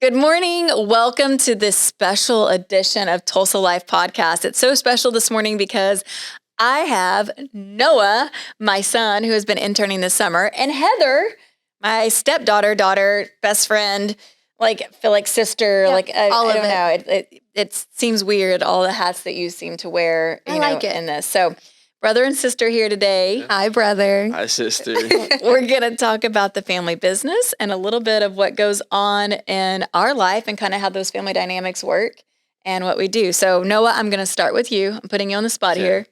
Good morning. Welcome to this special edition of Tulsa Life Podcast. It's so special this morning because I have Noah, my son, who has been interning this summer, and Heather, my stepdaughter, best friend, feel like sister, all I of don't know. It seems weird, all the hats that you seem to wear, I like it. in this. So brother and sister here today. Yeah. Hi, brother. Hi, sister. We're going to talk about the family business and a little bit of what goes on in our life and kind of how those family dynamics work and what we do. So, Noah, I'm going to start with you. I'm putting you on the spot here.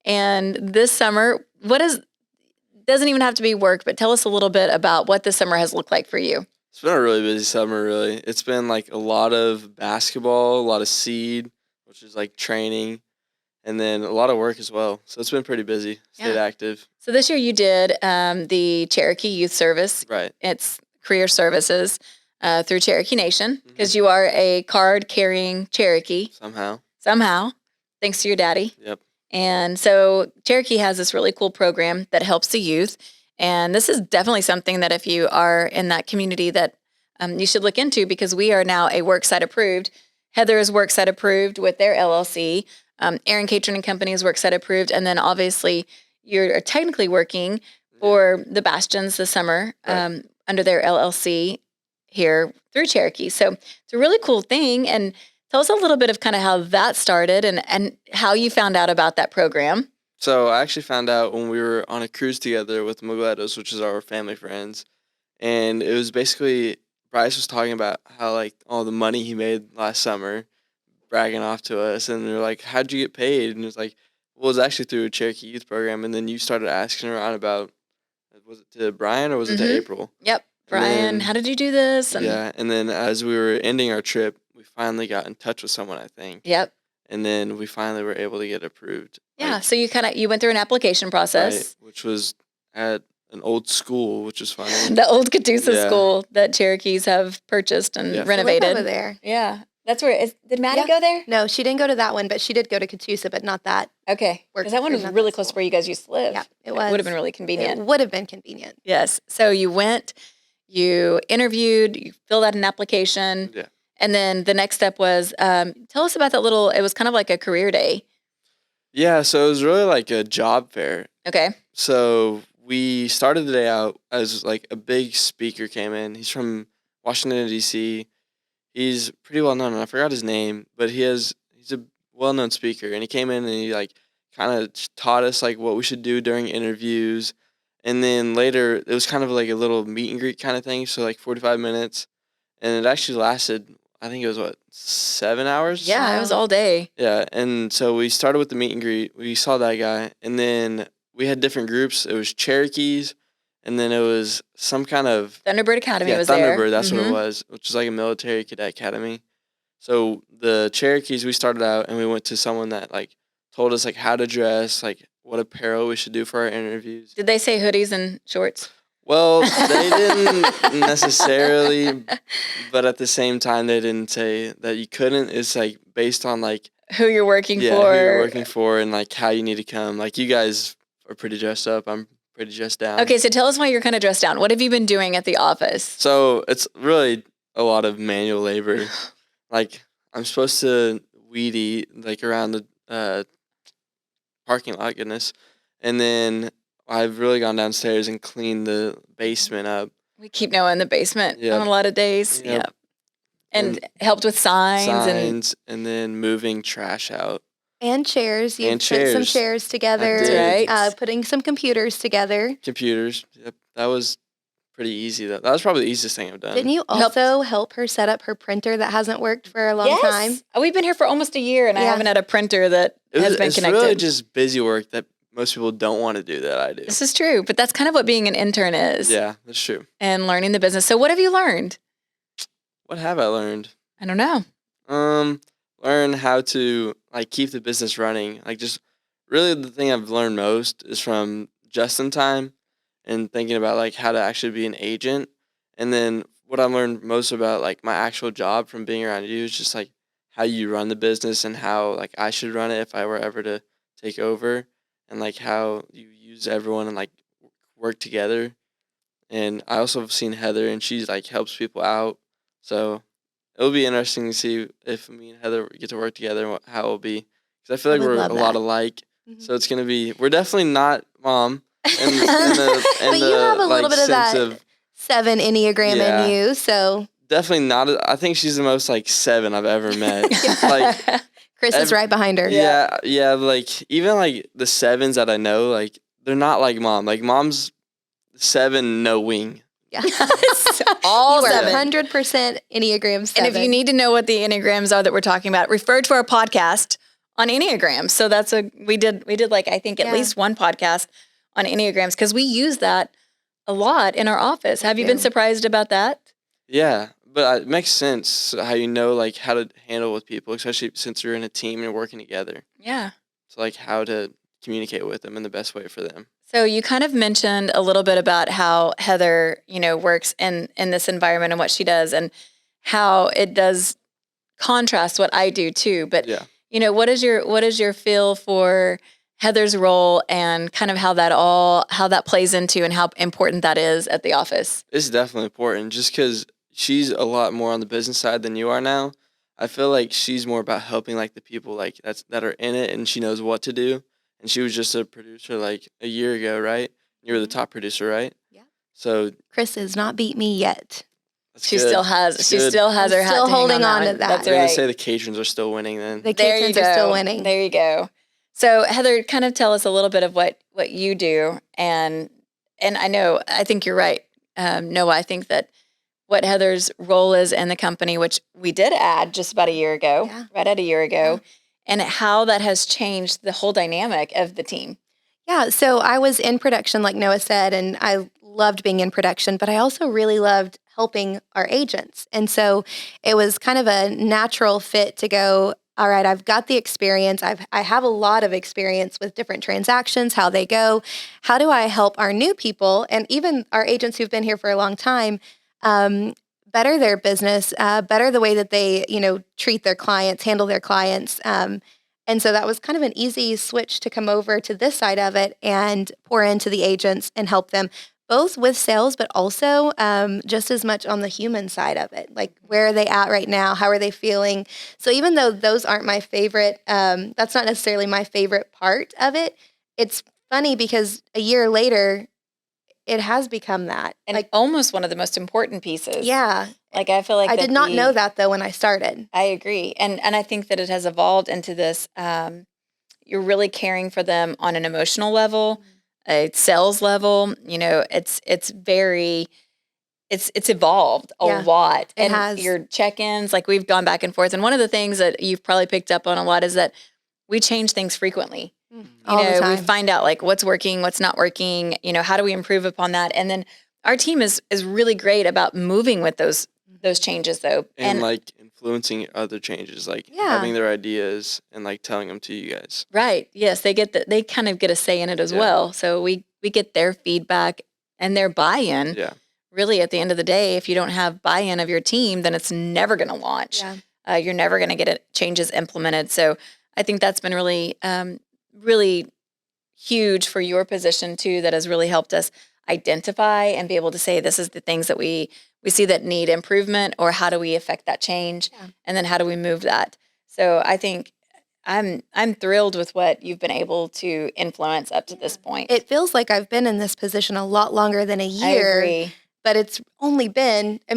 And this summer, doesn't even have to be work, but tell us a little bit about what this summer has looked like for you. It's been a really busy summer, really. It's been like a lot of basketball, a lot of seed, which is like training, and then a lot of work as well. So it's been pretty busy. Stayed active. So this year you did the Cherokee Youth Service. Right. It's career services through Cherokee Nation because you are a card-carrying Cherokee. Somehow, thanks to your daddy. Yep. And so Cherokee has this really cool program that helps the youth. And this is definitely something that if you are in that community that you should look into because we are now a worksite approved. Heather is worksite approved with their LLC. Erin Catering and Company is worksite approved. And then obviously you're technically working for the Bastions this summer under their LLC here through Cherokee. So it's a really cool thing. And tell us a little bit of kind of how that started and how you found out about that program. So I actually found out when we were on a cruise together with Muglettos, which is our family friends. And it was basically, Bryce was talking about how like all the money he made last summer, bragging off to us. And they're like, how'd you get paid? And it was like, well, it was actually through a Cherokee youth program. And then you started asking around about, was it to Brian or was it to April? Yep. Brian, how did you do this? And then as we were ending our trip, we finally got in touch with someone, I think. Yep. And then we finally were able to get approved. Yeah, so you went through an application process. Right, which was at an old school, which was funny. The old Catoosa school that Cherokees have purchased and renovated. Over there. Yeah. That's where did Maddie go there? No, she didn't go to that one, but she did go to Catoosa, but not that. Okay. Because that one was really close to where you guys used to live. Yeah, it was. It would have been really convenient. It would have been convenient. Yes. So you went, you interviewed, you filled out an application. Yeah. And then the next step was, tell us about it was kind of like a career day. Yeah, so it was really like a job fair. Okay. So we started the day out as like a big speaker came in. He's from Washington, D.C. He's pretty well known. I forgot his name, but he's a well-known speaker. And he came in and he like kind of taught us like what we should do during interviews. And then later it was kind of like a little meet and greet kind of thing. So like 45 minutes. And it actually lasted, I think it was 7 hours? Yeah, it was all day. Yeah, and so we started with the meet and greet. We saw that guy, and then we had different groups. It was Cherokees, and then it was some kind of Thunderbird Academy was Thunderbird, there. that's what it was, which is like a military cadet academy. So the Cherokees, we started out, and we went to someone that like told us like how to dress, like what apparel we should do for our interviews. Did they say hoodies and shorts? Well, they didn't necessarily, but at the same time, they didn't say that you couldn't. It's like based on like who you're working for. Who you're working for and like how you need to come. Like you guys are pretty dressed up. I'm pretty dressed down. Okay, so tell us why you're kind of dressed down. What have you been doing at the office? So it's really a lot of manual labor. Like I'm supposed to weed eat like around the parking lot, goodness, and then I've really gone downstairs and cleaned the basement up. We keep Noah in the basement on a lot of days. Yep. Yeah. And helped with signs and then moving trash out. And chairs. You put some chairs together. That's right. Putting some computers together. Computers. Yep. That was pretty easy. That was probably the easiest thing I've done. Didn't you also help her set up her printer that hasn't worked for a long time? We've been here for almost a year and I haven't had a printer that has been connected. It's really just busy work that most people don't want to do that I do. This is true, but that's kind of what being an intern is. Yeah, that's true. And learning the business. So what have you learned? What have I learned? I don't know. Learn how to like keep the business running. Like just really the thing I've learned most is from Just in Time and thinking about like how to actually be an agent. And then what I've learned most about like my actual job from being around you is just like how you run the business and how like I should run it if I were ever to take over. And like how you use everyone and like work together. And I also have seen Heather and she's like helps people out. So it'll be interesting to see if me and Heather get to work together and how it'll be. Because I feel I like would we're love a lot that. alike. Mhm. So it's gonna be. We're definitely not mom. And But you have a little bit of sense that of 7 Enneagram yeah, in you, so definitely not. I think she's the most like 7 I've ever met. Like Chris is right behind her. yeah. Like even like the 7s that I know, like they're not like mom. Like mom's 7 no wing. Yeah. All You are 7. 100% Enneagram 7. And if you need to know what the Enneagrams are that we're talking about, refer to our podcast on Enneagrams. So we did like, I think at least one podcast on Enneagrams because we use that a lot in our office. Have you been surprised about that? Yeah, but it makes sense how you know like how to handle with people, especially since you're in a team and you're working together. Yeah. So like how to communicate with them in the best way for them. So you kind of mentioned a little bit about how Heather, works in this environment and what she does and how it does contrast what I do too. But Yeah. what is your feel for Heather's role and kind of how that plays into and how important that is at the office? It's definitely important just because she's a lot more on the business side than you are now. I feel like she's more about helping like the people like that are in it and she knows what to do. And she was just a producer like a year ago, right? You were the top producer, right? Yeah. So Chris has not beat me yet. She still has her hat. Still holding on to that. That's We're gonna right. say the Cajuns are still winning then. The Cajuns are still winning. There you go. So Heather, kind of tell us a little bit of what you do, and I think you're right, Noah. I think that what Heather's role is in the company, which we did add just about a year ago, right at a year ago, and how that has changed the whole dynamic of the team. Yeah, so I was in production, like Noah said, and I loved being in production, but I also really loved helping our agents. And so it was kind of a natural fit to go, all right, I've got the experience. I have a lot of experience with different transactions, how they go. How do I help our new people and even our agents who've been here for a long time better their business, better the way that they, treat their clients, handle their clients. And so that was kind of an easy switch to come over to this side of it and pour into the agents and help them both with sales, but also just as much on the human side of it. Like, where are they at right now? How are they feeling? So even though those aren't my favorite, that's not necessarily my favorite part of it. It's funny because a year later, it has become that. And like almost one of the most important pieces. Yeah. Like I feel like I did not know that though when I started. I agree. And I think that it has evolved into this, you're really caring for them on an emotional level, a sales level, it's evolved a lot. It has. Your check-ins, like we've gone back and forth. And one of the things that you've probably picked up on a lot is that we change things frequently. All the time. We find out like what's working, what's not working, how do we improve upon that? And then our team is really great about moving with those changes though. And like influencing other changes, like having their ideas and like telling them to you guys. Right. Yes. They kind of get a say in it as well. So we get their feedback and their buy-in. Yeah. Really at the end of the day, if you don't have buy-in of your team, then it's never going to launch. Yeah. You're never going to get changes implemented. So I think that's been really, really huge for your position too. That has really helped us identify and be able to say, this is the things that we see that need improvement, or how do we affect that change? Yeah. And then how do we move that? So I think I'm thrilled with what you've been able to influence up to this point. It feels like I've been in this position a lot longer than a year. I agree. But it's only been, I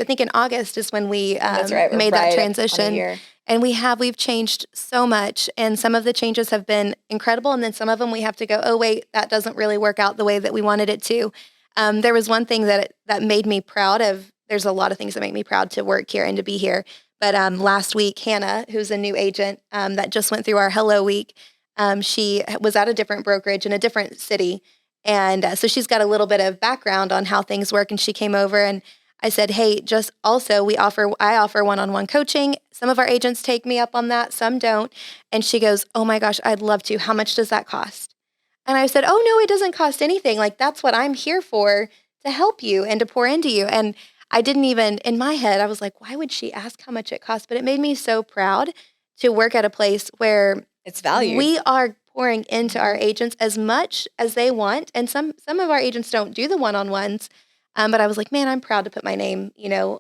think in August is when we made that transition. And we've changed so much. And some of the changes have been incredible. And then some of them we have to go, oh, wait, that doesn't really work out the way that we wanted it to. There was one thing that made me proud of. There's a lot of things that make me proud to work here and to be here. But last week, Hannah, who's a new agent that just went through our Hello Week, she was at a different brokerage in a different city. And so she's got a little bit of background on how things work. And she came over and I said, hey, just also I offer one-on-one coaching. Some of our agents take me up on that. Some don't. And she goes, oh my gosh, I'd love to. How much does that cost? And I said, oh no, it doesn't cost anything. Like, that's what I'm here for, to help you and to pour into you. And I didn't even, in my head, I was like, why would she ask how much it costs? But it made me so proud to work at a place where it's valued. We are pouring into our agents as much as they want. And some of our agents don't do the one-on-ones. But I was like, man, I'm proud to put my name,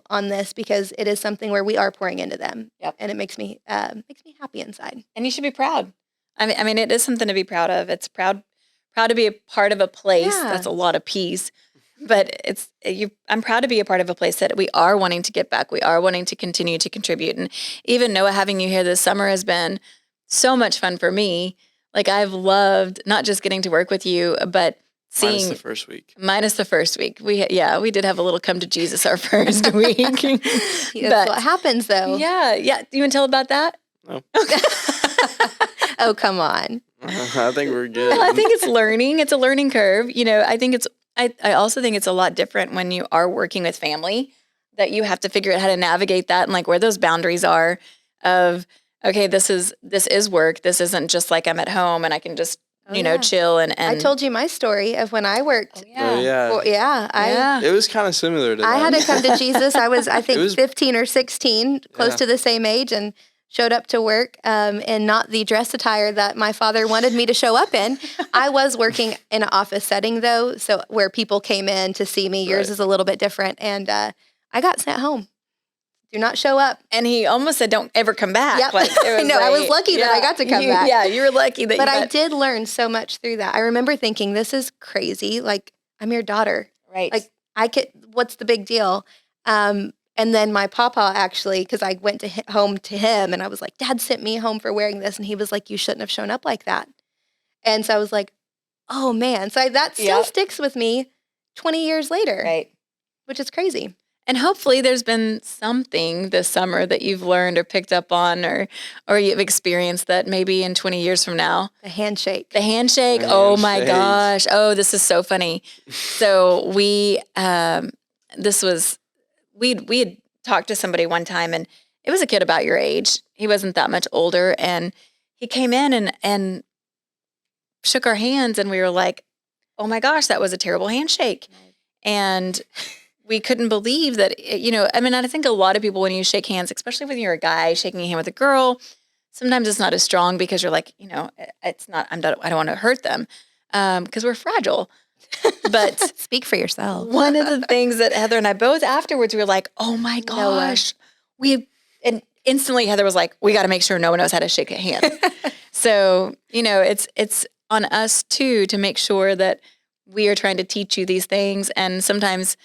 on this because it is something where we are pouring into them. Yep. And it makes me happy inside. And you should be proud. I mean, it is something to be proud of. It's proud to be a part of a place. Yeah. That's a lot of P's. But I'm proud to be a part of a place that we are wanting to get back. We are wanting to continue to contribute. And even Noah, having you here this summer has been so much fun for me. Like, I've loved not just getting to work with you, but seeing minus the first week. We did have a little come to Jesus our first week. That's what happens, though. Yeah. You want to tell about that? No. Oh, come on. I think we're good. Well, I think it's learning. It's a learning curve. I also think it's a lot different when you are working with family, that you have to figure out how to navigate that and like where those boundaries are of, okay, this is work. This isn't just like I'm at home and I can just, chill and I told you my story of when I worked. Oh, yeah. It was kind of similar to that. I had to come to Jesus. I was, I think, 15 or 16, close to the same age, and showed up to work in not the dress attire that my father wanted me to show up in. I was working in an office setting, though, so where people came in to see me. Yours is a little bit different. And I got sent home. Do not show up. And he almost said, don't ever come back. Yep. I was lucky that I got to come back. Yeah, you were lucky that But I did learn so much through that. I remember thinking, this is crazy. Like, I'm your daughter. Right. Like, what's the big deal? And then my papa actually, because I went home to him and I was like, Dad sent me home for wearing this. And he was like, you shouldn't have shown up like that. And so I was like, oh man. So that still sticks with me 20 years later. Right. Which is crazy. And hopefully there's been something this summer that you've learned or picked up on or you've experienced that maybe in 20 years from now. The handshake. Oh my gosh. Oh, this is so funny. So we had talked to somebody one time and it was a kid about your age. He wasn't that much older and he came in and shook our hands and we were like, oh my gosh, that was a terrible handshake. And we couldn't believe that, I think a lot of people, when you shake hands, especially when you're a guy shaking a hand with a girl, sometimes it's not as strong because you're like, it's not, I don't want to hurt them because we're fragile. But speak for yourself. One of the things that Heather and I both afterwards, we were like, oh my gosh, and instantly Heather was like, we got to make sure no one knows how to shake a hand. So, it's on us too, to make sure that we are trying to teach you these things. And sometimes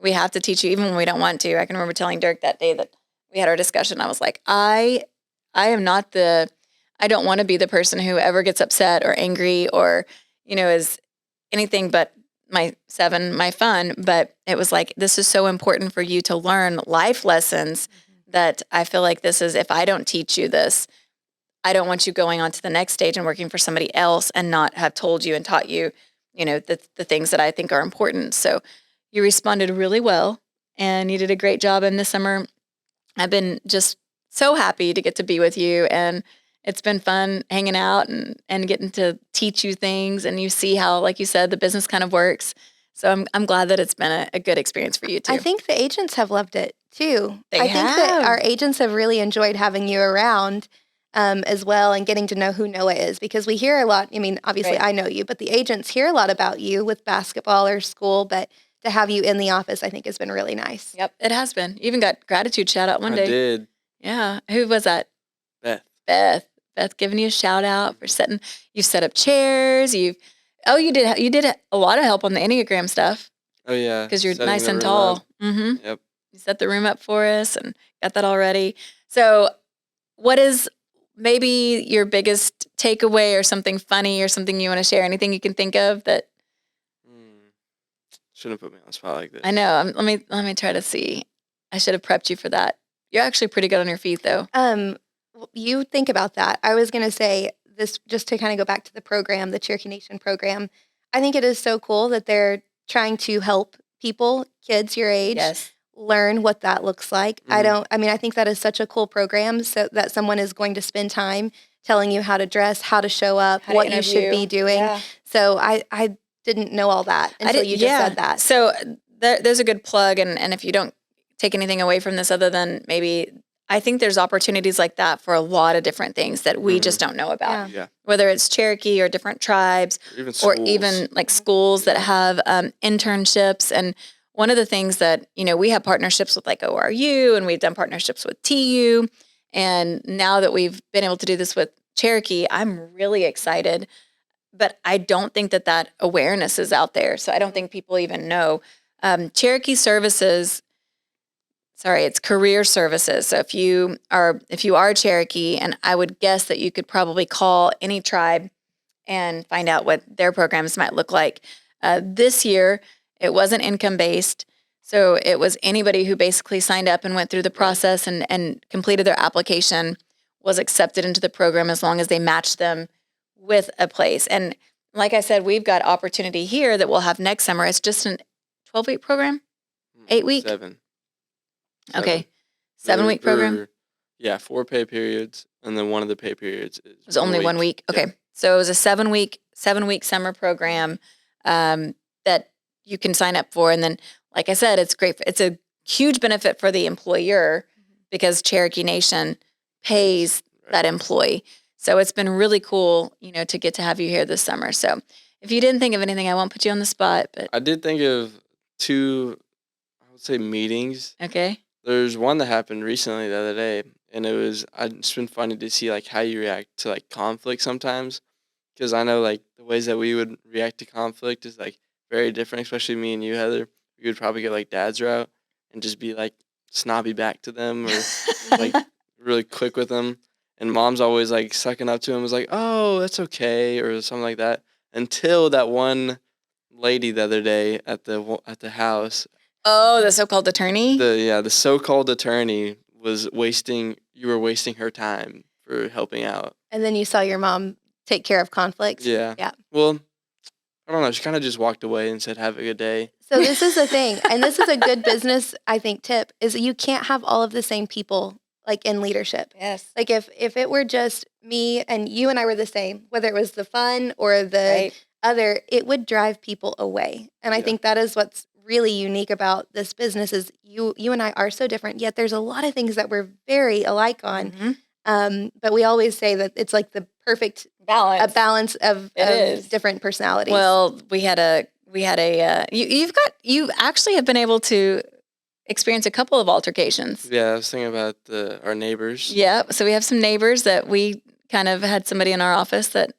we have to teach you even when we don't want to. I can remember telling Dirk that day that we had our discussion. I was like, I am not I don't want to be the person who ever gets upset or angry or, is anything but my fun. But it was like, this is so important for you to learn life lessons that I feel like this is, if I don't teach you this, I don't want you going on to the next stage and working for somebody else and not have told you and taught you, the things that I think are important. So you responded really well and you did a great job. And this summer, I've been just so happy to get to be with you. And it's been fun hanging out and getting to teach you things. And you see how, like you said, the business kind of works. So I'm glad that it's been a good experience for you too. I think the agents have loved it too. I think that our agents have really enjoyed having you around as well and getting to know who Noah is, because we hear a lot. I mean, obviously I know you, but the agents hear a lot about you with basketball or school, but to have you in the office, I think has been really nice. Yep, it has been. You even got gratitude shout out one day. I did. Yeah. Who was that? Beth. Beth giving you a shout out for you set up chairs. You did a lot of help on the Enneagram stuff. Oh yeah. Because you're nice and tall. Mm-hmm. Yep. You set the room up for us and got that all ready. So what is maybe your biggest takeaway or something funny or something you want to share? Anything you can think of that? Shouldn't put me on the spot like this. I know. Let me try to see. I should have prepped you for that. You're actually pretty good on your feet, though. You think about that. I was going to say this just to kind of go back to the program, the Cherokee Nation program. I think it is so cool that they're trying to help people, kids your age, learn what that looks like. Mm-hmm. I think that is such a cool program, so that someone is going to spend time telling you how to dress, how to show up, what you should be doing. Yeah. So I didn't know all that until you just said that. So there's a good plug, and if you don't take anything away from this other than maybe, I think there's opportunities like that for a lot of different things that we just don't know about. Yeah. Whether it's Cherokee or different tribes, or even like schools that have internships. And one of the things that, we have partnerships with like ORU, and we've done partnerships with TU. And now that we've been able to do this with Cherokee, I'm really excited. But I don't think that awareness is out there. So I don't think people even know. Cherokee Services, it's Career Services. So if you are Cherokee, and I would guess that you could probably call any tribe and find out what their programs might look like. This year, it wasn't income-based. So it was anybody who basically signed up and went through the process and completed their application was accepted into the program as long as they matched them with a place. And like I said, we've got opportunity here that we'll have next summer. It's just a 12-week program? 8-week? 7. Okay. 7-week program? Yeah, 4 pay periods, and then one of the pay periods is was only 1 week. Okay. Yeah. So it was a 7-week summer program that you can sign up for. And then, like I said, it's great. It's a huge benefit for the employer because Cherokee Nation pays that employee. So it's been really cool, to get to have you here this summer. So if you didn't think of anything, I won't put you on the spot. But I did think of 2, I would say, meetings. Okay. There's one that happened recently the other day, and it's been funny to see like how you react to like conflict sometimes, because I know like the ways that we would react to conflict is like very different, especially me and you, Heather. We would probably go like dad's route and just be like snobby back to them or like really quick with them. And mom's always like sucking up to him, was like, oh, that's okay, or something like that. Until that one lady the other day at the house. Oh, the so-called attorney? The so-called attorney you were wasting her time for helping out. And then you saw your mom take care of conflicts. Yeah. Yeah. Well, I don't know. She kind of just walked away and said, have a good day. So this is the thing, and this is a good business, I think, tip, is you can't have all of the same people like in leadership. Yes. Like if it were just me and you and I were the same, whether it was the fun or the other, it would drive people away. And I think that is what's really unique about this business is you and I are so different, yet there's a lot of things that we're very alike on. Mm-hmm. But we always say that it's like the perfect balance of different personalities. Well, you actually have been able to experience a couple of altercations. Yeah, I was thinking about our neighbors. Yeah, so we have some neighbors that we kind of had somebody in our office that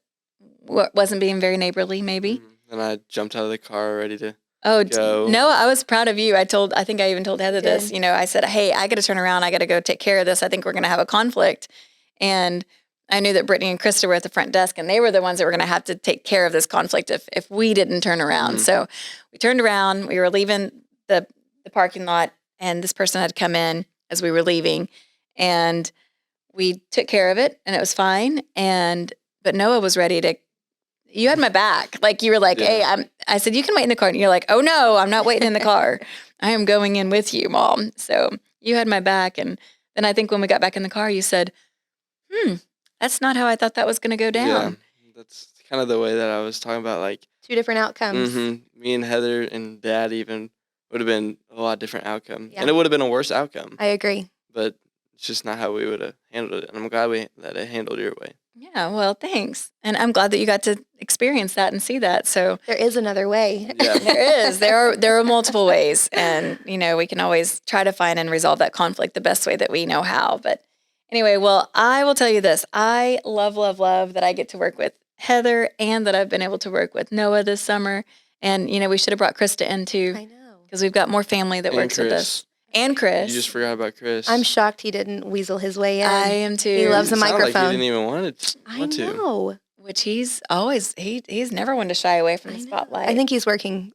wasn't being very neighborly, maybe. Mm-hmm. And I jumped out of the car ready to go. No, I was proud of you. I think I even told Heather this. I said, hey, I got to turn around. I got to go take care of this. I think we're going to have a conflict. And I knew that Brittany and Krista were at the front desk, and they were the ones that were going to have to take care of this conflict if we didn't turn around. Mm-hmm. So we turned around. We were leaving the parking lot, and this person had come in as we were leaving, and we took care of it, and it was fine. But Noah was ready to. You had my back. Like you were like, hey, I said, you can wait in the car. And you're like, oh no, I'm not waiting in the car. I am going in with you, Mom. So you had my back. And then I think when we got back in the car, you said, that's not how I thought that was going to go down. Yeah, that's kind of the way that I was talking about, like 2 different outcomes. Mm-hmm. Me and Heather and Dad even would have been a lot different outcome. Yeah. And it would have been a worse outcome. I agree. But it's just not how we would have handled it. And I'm glad that it handled your way. Yeah, well, thanks. And I'm glad that you got to experience that and see that. So there is another way. Yeah. There is. There are multiple ways. And, we can always try to find and resolve that conflict the best way that we know how. But anyway, well, I will tell you this. I love, love, love that I get to work with Heather and that I've been able to work with Noah this summer. And, we should have brought Krista in too. I know. Because we've got more family that works with us. And Chris. You just forgot about Chris. I'm shocked he didn't weasel his way in. I am too. He loves the microphone. Like he didn't even want to. I know. Which he's never one to shy away from the spotlight. I think he's working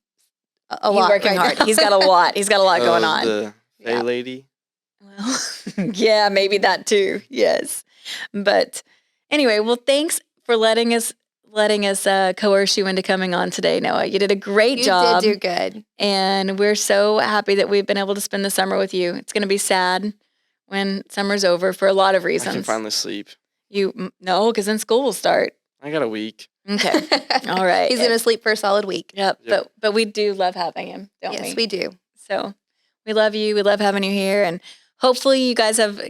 a lot. He's working hard. He's got a lot. He's got a lot going on. The Faye lady? Well, yeah, maybe that too. Yes. But anyway, well, thanks for letting us coerce you into coming on today, Noah. You did a great job. You did do good. And we're so happy that we've been able to spend the summer with you. It's going to be sad when summer's over for a lot of reasons. I can finally sleep. No, because then school will start. I got a week. Okay. All right. He's going to sleep for a solid week. Yep. But we do love having him, don't we? Yes, we do. So we love you. We love having you here. And hopefully you guys have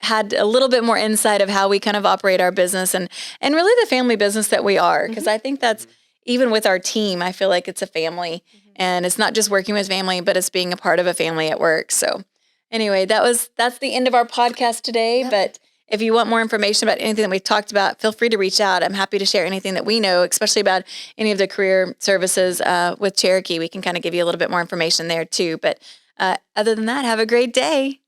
had a little bit more insight of how we kind of operate our business and really the family business that we are. Because I think that's, even with our team, I feel like it's a family. And it's not just working with family, but it's being a part of a family at work. So anyway, that's the end of our podcast today. Yep. But if you want more information about anything that we've talked about, feel free to reach out. I'm happy to share anything that we know, especially about any of the career services with Cherokee. We can kind of give you a little bit more information there too. But other than that, have a great day.